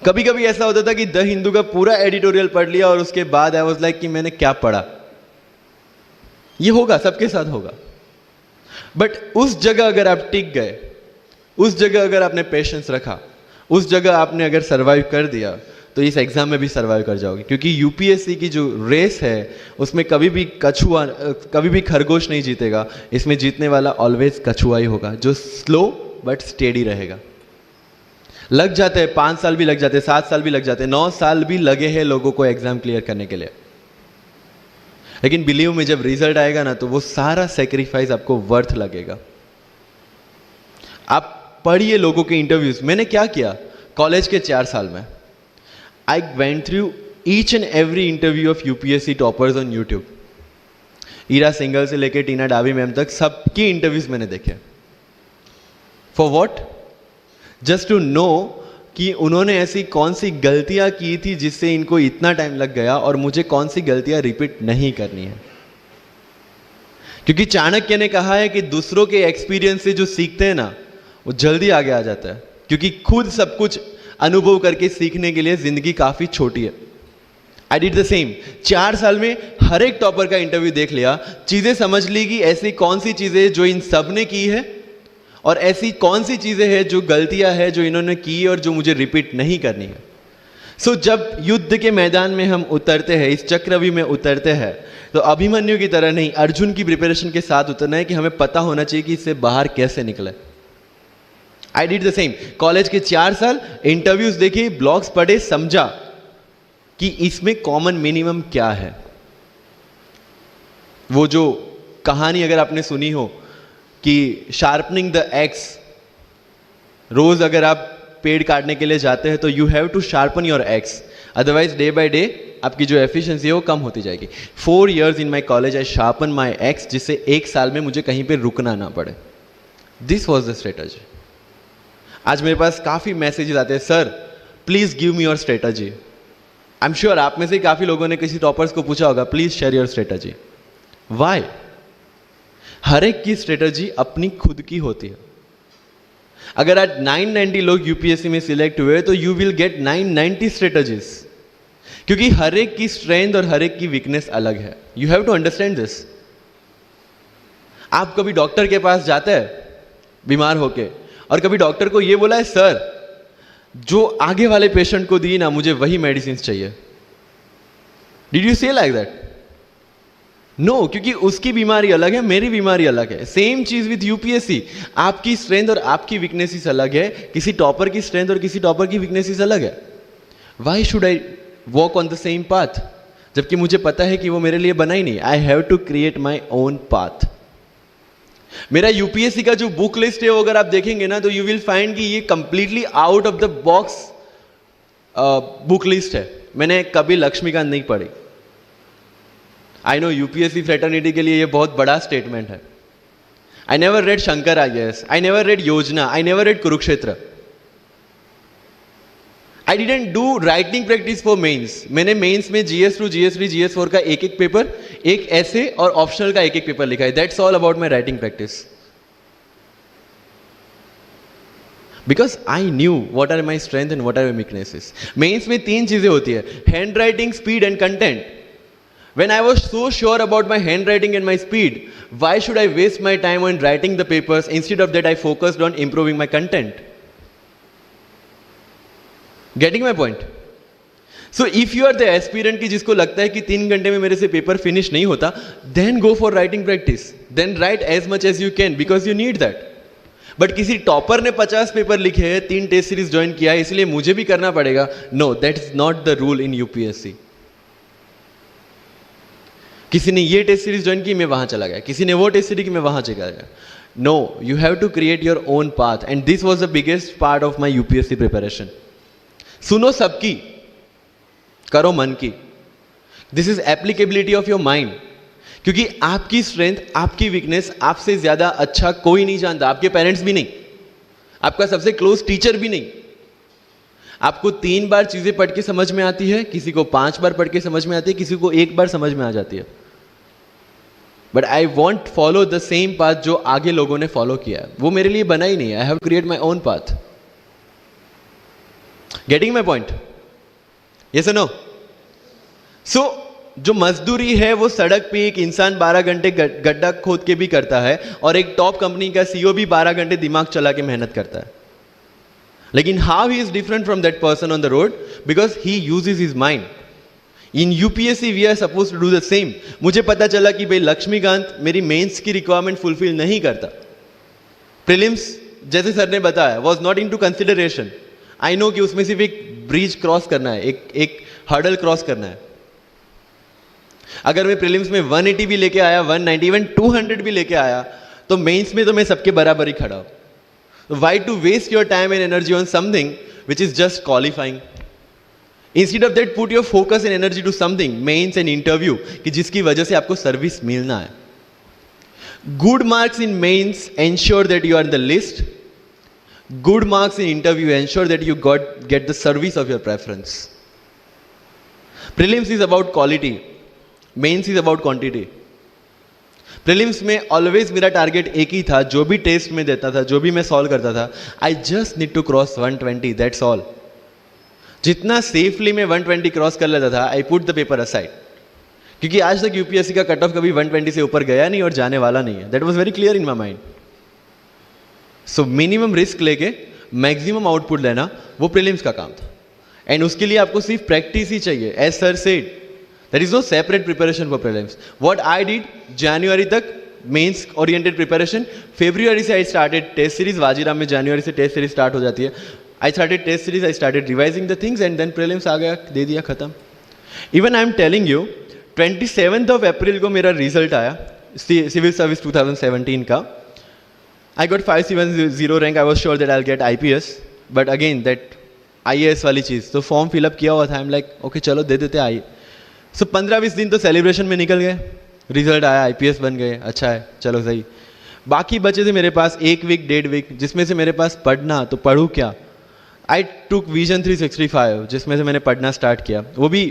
कभी कभी ऐसा होता था कि द हिंदू का पूरा एडिटोरियल पढ़ लिया और उसके बाद आई वाज लाइक कि मैंने क्या पढ़ा। ये होगा, सबके साथ होगा। बट उस जगह अगर आप टिक गए, उस जगह अगर आपने पेशेंस रखा, उस जगह आपने अगर सरवाइव कर दिया, तो इस एग्जाम में भी सरवाइव कर जाओगे। क्योंकि यूपीएससी की जो रेस है उसमें कभी भी कछुआ, कभी भी खरगोश नहीं जीतेगा। इसमें जीतने वाला ऑलवेज कछुआ ही होगा, जो स्लो बट स्टेडी रहेगा। लग जाते हैं 5 साल भी लग जाते हैं, 7 साल भी लग जाते हैं, 9 साल भी लगे हैं लोगों को एग्जाम क्लियर करने के लिए। लेकिन बिलीव में जब रिजल्ट आएगा ना, तो वो सारा सेक्रीफाइस आपको वर्थ लगेगा। आप पढ़िए लोगों के इंटरव्यूज। मैंने क्या किया कॉलेज के 4 साल में, I went through each and every interview of UPSC toppers on YouTube. Ira Singhal से लेकर टीना डावी मैम तक सबकी इंटरव्यूज मैंने देखे। For what? Just to know कि उन्होंने ऐसी कौन सी गलतियां की थी जिससे इनको इतना टाइम लग गया, और मुझे कौन सी गलतियां रिपीट नहीं करनी है। क्योंकि चाणक्य ने कहा है कि दूसरों के एक्सपीरियंस से जो सीखते हैं ना, वो जल्दी आगे आ जाता है। क्योंकि खुद सब कुछ अनुभव करके सीखने के लिए जिंदगी काफी छोटी है। I did the same. 4 साल में हर एक टॉपर का इंटरव्यू देख लिया, चीजें समझ ली कि ऐसी कौन सी चीजें जो इन सब ने की है, और ऐसी कौन सी चीजें हैं जो गलतियां हैं जो इन्होंने की और जो मुझे रिपीट नहीं करनी है। सो जब युद्ध के मैदान में हम उतरते हैं, इस चक्रव्यूह में उतरते हैं, तो अभिमन्यु की तरह नहीं, अर्जुन की प्रिपरेशन के साथ उतरना है कि हमें पता होना चाहिए कि इससे बाहर कैसे निकले। I did the same. College के 4 साल इंटरव्यूज देखे, ब्लॉग्स पढ़े, समझा कि इसमें कॉमन मिनिमम क्या है। वो जो कहानी अगर आपने सुनी हो कि शार्पनिंग द एक्स, रोज अगर आप पेड़ काटने के लिए जाते हैं तो you have to sharpen your axe, otherwise day by day आपकी जो एफिशिएंसी है वो कम होती जाएगी। 4 years in my college I sharpen my x, जिससे 1 साल में मुझे कहीं पे रुकना ना पड़े। This was the strategy. आज मेरे पास काफी मैसेजेस आते हैं, sir please give me your strategy. I am sure आप में से काफी लोगों ने किसी टॉपर्स को पूछा होगा, please share your strategy. Why? हर एक की स्ट्रेटजी अपनी खुद की होती है। अगर आज 990 लोग यूपीएससी में सिलेक्ट हुए तो यू विल गेट 990 स्ट्रेटजीज, क्योंकि हर एक की स्ट्रेंथ और हर एक की वीकनेस अलग है। You have to understand this. आप कभी डॉक्टर के पास जाते हैं बीमार होके, और कभी डॉक्टर को यह बोला है, सर जो आगे वाले पेशेंट को दी ना, मुझे वही मेडिसिन चाहिए। डिड यू से लाइक दैट? नो, क्योंकि उसकी बीमारी अलग है, मेरी बीमारी अलग है। सेम चीज विथ यूपीएससी। आपकी स्ट्रेंथ और आपकी वीकनेसेस अलग है, किसी टॉपर की स्ट्रेंथ और किसी टॉपर की वीकनेसेस अलग है। Why should I walk on the same path, जबकि मुझे पता है कि वो मेरे लिए बना ही नहीं। I have to create my own path. मेरा यूपीएससी का जो बुक लिस्ट है वो अगर आप देखेंगे ना, तो यू विल फाइंड कि ये completely out of the box book list है। मैंने कभी लक्ष्मीकांत नहीं पढ़ी। आई नो यूपीएससी फ्रेटर्निटी के लिए ये बहुत बड़ा स्टेटमेंट है। I never read Shankar IAS, I never read Yojana, I never read Kurukshetra. I didn't do writing practice for mains. मैंने मेंस में GS2, GS3, GS4 का एक पेपर, एक ऐसे और ऑप्शनल का एक पेपर लिखा है। That's all about my writing practice, because I knew what are my strength and what are my weaknesses. Mains में 3 चीजें होती है, hand writing, speed and content. When I was so sure about my handwriting and my speed, why should I waste my time on writing the papers? Instead of that, I focused on improving my content. Getting my point? So if you are the aspirant की जिसको लगता है कि 3 घंटे में मेरे से paper finish नहीं होता, then go for writing practice. Then write as much as you can because you need that. But किसी टॉपर ने 50 पेपर लिखे हैं, 3 टेस्ट सीरीज ज्वाइन किया है, इसलिए मुझे भी करना पड़ेगा। No, that is not the rule in UPSC. किसी ने ये टेस्ट सीरीज ज्वाइन की, मैं वहां चला गया, किसी ने वो टेस्ट सीरीज की, मैं वहां चला गया। No, you have to create your own path, and this was the biggest part of my UPSC preparation. सुनो सबकी, करो मन की। This is applicability of your mind, क्योंकि आपकी स्ट्रेंथ, आपकी वीकनेस आपसे ज्यादा अच्छा कोई नहीं जानता। आपके पेरेंट्स भी नहीं, आपका सबसे क्लोज टीचर भी नहीं। आपको 3 बार चीजें पढ़ के समझ में आती है, किसी को 5 बार पढ़ के समझ में आती है, किसी को 1 बार समझ में आ जाती है। But I want follow the same path जो आगे लोगों ने फॉलो किया है। वो मेरे लिए बना ही नहीं है। I have create my own path. Getting my point? Yes और नो? सो जो मजदूरी है वो सड़क पे एक इंसान 12 घंटे गड्ढा खोद के भी करता है, और एक टॉप कंपनी का सीईओ भी 12 घंटे दिमाग चला के मेहनत करता है. लेकिन how he is different from that person on the road? Because he uses his mind. In UPSC we are suppose to do the same. मुझे पता चला कि भाई लक्ष्मीकांत मेरी मेंस की रिक्वायरमेंट फुलफिल नहीं करता. प्रीलिम्स जैसे सर ने बताया was not into consideration. I know कि उसमें सिर्फ एक ब्रिज क्रॉस करना है, एक हर्डल क्रॉस करना है. अगर मैं प्रीलिम्स में 180 भी लेके आया, 190, इवन 200 भी लेके आया, तो मेंस में तो मैं सबके बराबर ही खड़ा हूं. Why to waste your time and energy on something which is just qualifying? Instead of that put your focus and energy to something, mains and interview, कि जिसकी वजह से आपको सर्विस मिलना है. Good marks in mains ensure that you are in the list. Good marks in interview ensure that you get the service of your preference. Prelims is about quality, mains is about quantity. Prelims में always मेरा target एक ही था, जो भी test में देता था, जो भी मैं सॉल्व करता था, I just need to cross 120, that's all. जितना सेफली मैं 120 क्रॉस कर लेता था, I put the paper aside. क्योंकि आज तक यूपीएससी का कट ऑफ कभी 120 से ऊपर गया नहीं और जाने वाला नहीं है. That was very clear in my mind. So minimum risk लेके मैक्सिमम आउटपुट लेना वो प्रीलिम्स का काम था. एंड उसके लिए आपको सिर्फ प्रैक्टिस ही चाहिए. As sir said, there is no separate preparation for prelims. What I did, January तक मेंस ओरिएंटेड प्रिपरेशन. February से I started test series. Vajiram में January से टेस्ट सीरीज स्टार्ट हो जाती है. I started test series, I started revising the things, and then prelims आ गया, दे दिया, खत्म. Even I am telling you, 27th of April को मेरा रिजल्ट आया सिविल सर्विस 2017 का. I got 570 rank. I was sure that I will get IPS, but again that IAS वाली चीज़. तो फॉर्म फिलअप किया हुआ था. आई एम लाइक ओके चलो दे देते आई. सो 15-20 दिन तो सेलिब्रेशन में निकल गए. रिजल्ट आया, IPS बन गए, अच्छा है, चलो सही. बाकी बचे थे मेरे पास 1 वीक 1.5 वीक, जिसमें से मेरे पास पढ़ना, तो पढ़ूँ क्या? आई टुक विजन 365, जिसमें से मैंने पढ़ना स्टार्ट किया. वो भी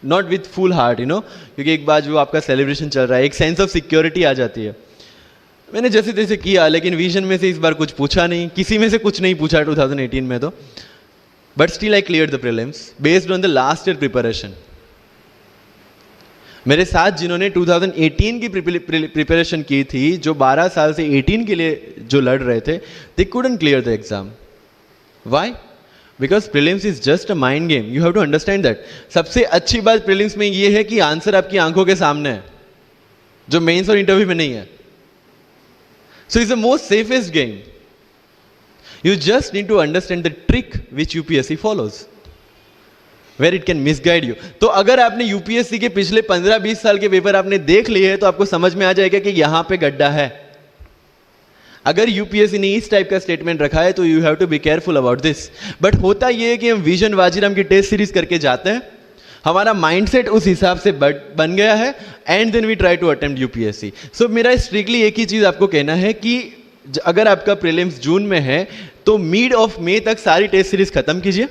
not with full heart, you know, क्योंकि एक बार जो आपका सेलिब्रेशन चल रहा है, एक सेंस ऑफ सिक्योरिटी आ जाती है. मैंने जैसे तैसे किया, लेकिन विजन में से इस बार कुछ पूछा नहीं, किसी में से कुछ नहीं पूछा 2018 में तो. But still I clear the prelims based on the last year preparation. मेरे साथ जिन्होंने 2018 की प्रिपरेशन की थी, जो 12 साल से 18 के लिए जो लड़ रहे थे, they couldn't clear the exam. Why? Because prelims is just a mind game. You have to understand that. सबसे अच्छी बात प्रीलिम्स में ये है कि आंसर आपकी आंखों के सामने है, जो मेंस और इंटरव्यू में नहीं है. So it's the most safest game. You just need to understand the trick which UPSC follows, where it can misguide you. तो अगर आपने यूपीएससी के पिछले 15-20 साल के पेपर आपने देख लिए हैं, तो आपको समझ में आ जाएगा कि यहां पे गड्ढा है. अगर यूपीएससी ने इस टाइप का स्टेटमेंट रखा है, तो you have to be careful about this. But होता यह है कि हम विजन वाजीराम की टेस्ट सीरीज करके जाते हैं, हमारा माइंडसेट उस हिसाब से बन गया है, and then we try to attempt UPSC. So मेरा स्ट्रिक्टली एक ही चीज आपको कहना है कि अगर आपका प्रीलिम्स जून में है, तो मिड ऑफ मई तक सारी टेस्ट सीरीज खत्म कीजिए.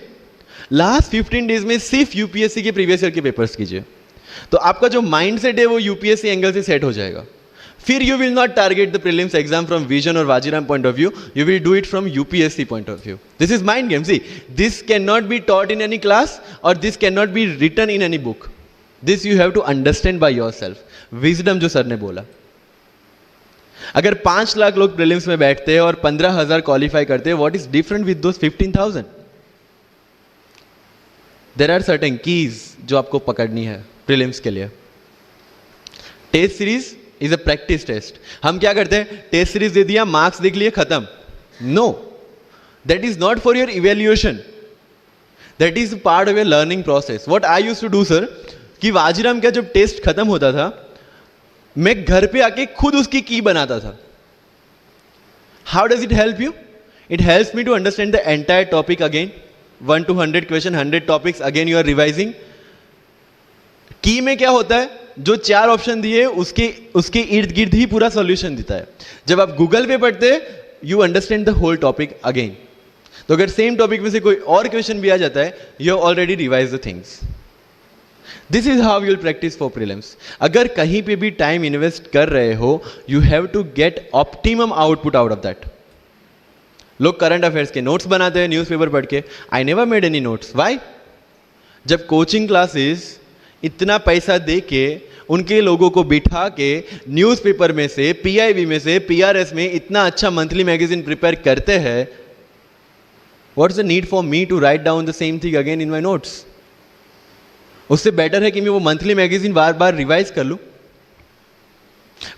लास्ट 15 डेज में सिर्फ यूपीएससी के प्रीवियस ईयर के पेपर्स कीजिए. तो आपका जो माइंडसेट है वो यूपीएससी एंगल से सेट हो जाएगा. फिर you will not target the prelims exam from vision और Vajiram point of view, you will do it from UPSC point of view. This is mind game. See, this can not be taught in any class, और this can not be written in any book. This you have to understand by yourself. Wisdom जो sir ने बोला, अगर 5 लाख लोग prelims में बैठते हैं और 15,000 क्वालिफाई करते हैं, what is different with those 15,000? There are certain keys जो आपको पकड़नी है प्रीलिम्स के लिए. Test series is a practice test. हम क्या करते हैं, टेस्ट सीरीज दे दिया, मार्क्स देख लिए, खत्म. No, that is not for your evaluation, that is part of your learning process. What I used to do sir, कि वाजीराम का जब टेस्ट खत्म होता था, मैं घर पे आके खुद उसकी की बनाता था. How does it help you? It helps me to understand the entire topic again. 1 to 100 question, 100 topics, again you are revising. Key में क्या होता है, जो 4 ऑप्शन दिए उसके इर्द गिर्द ही पूरा सॉल्यूशन देता है. जब आप गूगल पे पढ़ते हैं, you understand the whole topic again. तो अगर सेम टॉपिक में से कोई और क्वेश्चन भी आ जाता है, you have already revise the things. This is how you'll practice for prelims. अगर कहीं पे भी टाइम इन्वेस्ट कर रहे हो, you have to get optimum output out of that. लोग करंट अफेयर्स के नोट्स बनाते हैं न्यूज़पेपर पढ़ के. I never made any notes. Why? जब कोचिंग क्लासेस इतना पैसा दे के उनके लोगों को बिठा के न्यूज़पेपर में से, पीआईबी में से, पीआरएस में इतना अच्छा मंथली मैगजीन प्रिपेयर करते हैं, what is the need for me to write down the same thing again in my notes? उससे बेटर है कि मैं वो मंथली मैगजीन बार बार रिवाइज कर लूं.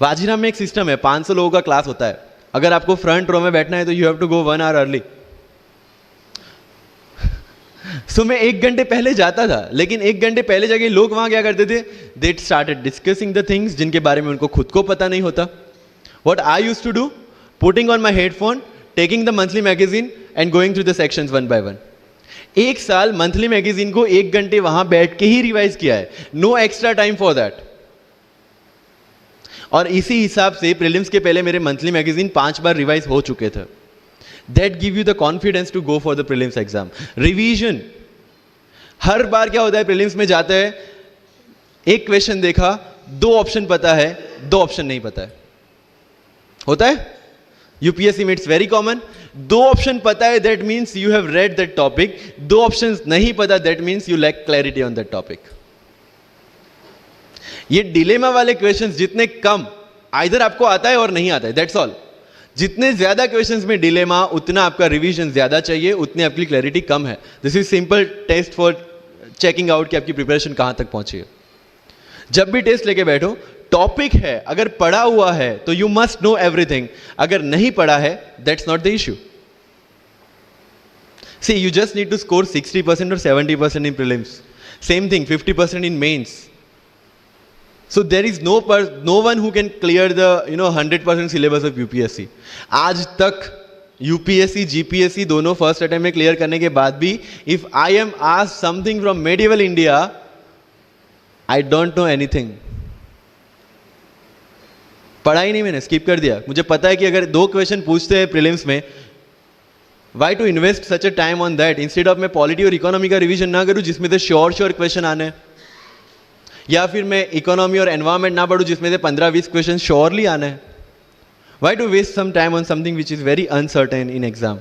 वाजीराम में एक सिस्टम है, 500 लोगों का क्लास होता है. अगर आपको फ्रंट रो में बैठना है तो you have to go 1 hour early. सो मैं 1 घंटे पहले जाता था, लेकिन 1 घंटे पहले जाके लोग वहां क्या करते थे? They started discussing the things जिनके बारे में उनको खुद को पता नहीं होता. What I used to do? Putting on my headphone, taking the monthly magazine and going through the sections one by one. 1 साल मंथली मैगजीन को 1 घंटे वहां बैठ के ही रिवाइज किया है. No extra time for that. और इसी हिसाब से प्रीलिम्स के पहले मेरे मंथली मैगजीन 5 बार रिवाइज हो चुके थे. That give you the confidence to go for the prelims exam. Revision. हर बार क्या होता है प्रीलिम्स में जाते हैं, एक क्वेश्चन देखा, 2 ऑप्शन पता है, 2 ऑप्शन नहीं पता है. होता है यूपीएससी में, इट्स वेरी कॉमन. 2 ऑप्शन पता है, that means you have read that topic. 2 option नहीं पता, that means you lack clarity on that topic. ये डिलेमा वाले क्वेश्चंस जितने कम, आइदर आपको आता है और नहीं आता है, दैट्स ऑल. जितने ज्यादा क्वेश्चंस में डिलेमा, उतना आपका रिवीजन ज्यादा चाहिए, उतनी आपकी क्लैरिटी कम है. This is simple test for checking out कि आपकी प्रिपरेशन कहां तक पहुंची है. जब भी टेस्ट लेके बैठो, टॉपिक है, अगर पढ़ा हुआ है तो यू मस्ट नो एवरीथिंग. अगर नहीं पढ़ा है, that's not the issue. See, you just need to score 60% or 70% in prelims. Same thing, 50% in mains. So there is no one who can clear the 100% syllabus of UPSC. आज तक UPSC, GPSC दोनों first attempt में clear करने के बाद भी, if I am asked something from medieval India, I don't know anything. पढ़ा ही नहीं, मैंने स्किप कर दिया. मुझे पता है कि अगर 2 क्वेश्चन पूछते हैं प्रीलिम्स में, why to invest such a time on that? Instead of मैं पॉलिटी और इकोनॉमी का रिवीजन ना करूं जिसमें से श्योर क्वेश्चन आने हैं, या फिर मैं इकोनॉमी और एनवायरमेंट ना पढ़ूं जिसमें से 15-20 क्वेश्चन श्योरली आना है. Why to waste some time on something which is very uncertain in exam?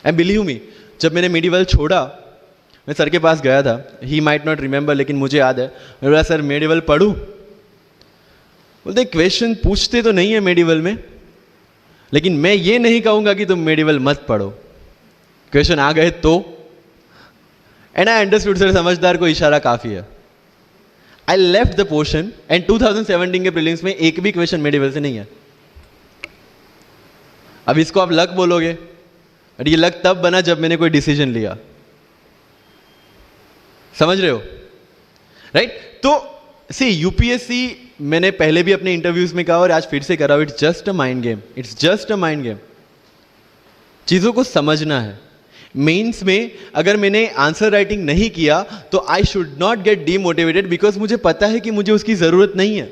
And believe me, जब मैंने मेडिवल छोड़ा, मैं सर के पास गया था. ही माइट नॉट रिमेंबर, लेकिन मुझे याद है. मैं बोला, सर मेडिवल पढ़ूं? बोलते क्वेश्चन पूछते तो नहीं है मेडिवल में, लेकिन मैं ये नहीं कहूंगा कि तुम मेडिवल मत पढ़ो. क्वेश्चन आ गए तो. एंड आई अंडरस्टूड, सर समझदार को इशारा काफी है. I left the portion and 2017 के प्रीलिम्स में एक भी क्वेश्चन मेडिवल से नहीं है. अब इसको आप लक बोलोगे, बट ये लक तब बना जब मैंने कोई डिसीजन लिया. समझ रहे हो? राइट? तो सी, यूपीएससी मैंने पहले भी अपने इंटरव्यूज में कहा और आज फिर से करा, it's just a mind game. It's just a mind game. चीजों को समझना है. मेंस में अगर मैंने आंसर राइटिंग नहीं किया तो I should not gate demotivated, because मुझे पता है कि मुझे उसकी जरूरत नहीं है.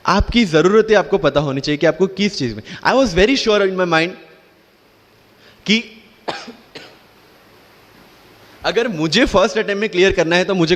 आपकी जरूरतें आपको पता होनी चाहिए कि आपको किस चीज में. I was very sure in my mind कि अगर मुझे फर्स्ट अटेम्प्ट में क्लियर करना है तो मुझे